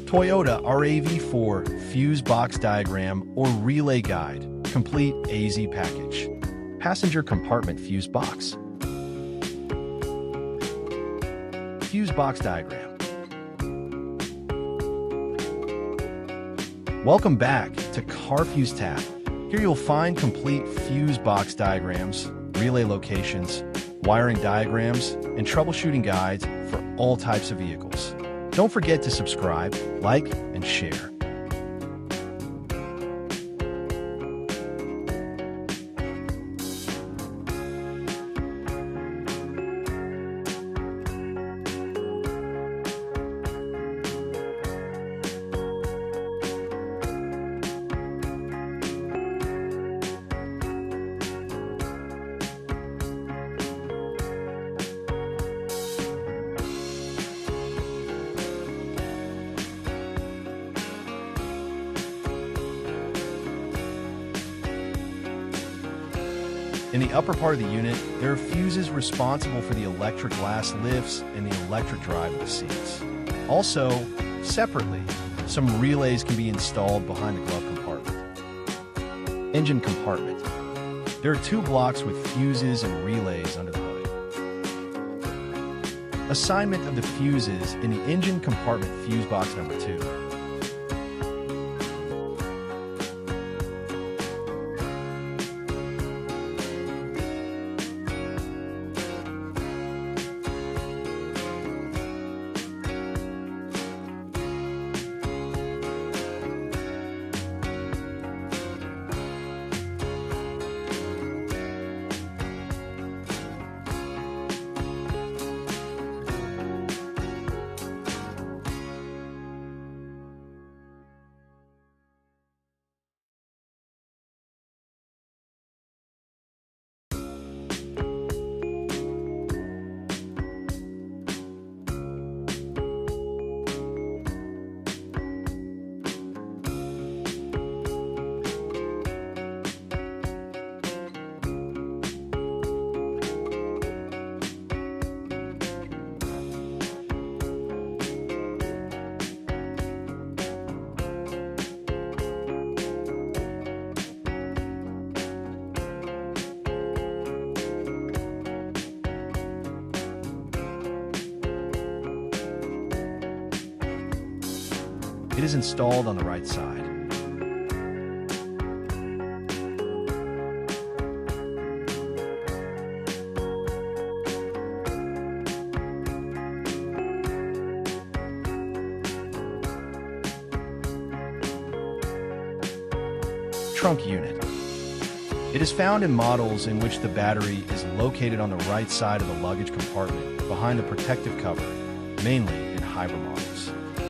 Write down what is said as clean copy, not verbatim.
Toyota RAV4 Fuse Box Diagram or Relay Guide, Complete AZ Package. Passenger Compartment Fuse Box. Fuse Box Diagram. Welcome back to CARFUSETAP. Here you'll find complete fuse box diagrams, relay locations, wiring diagrams, and troubleshooting guides for all types of vehicles. Don't forget to subscribe, like, and share. In the upper part of the unit, there are fuses responsible for the electric glass lifts and the electric drive of the seats. Also, separately, some relays can be installed behind the glove compartment. Engine compartment. There are two blocks with fuses and relays under the hood. Assignment of the fuses in the engine compartment fuse box number 2. It is installed on the right side. Trunk unit. It is found in models in which the battery is located on the right side of the luggage compartment behind the protective cover, mainly in hybrid models.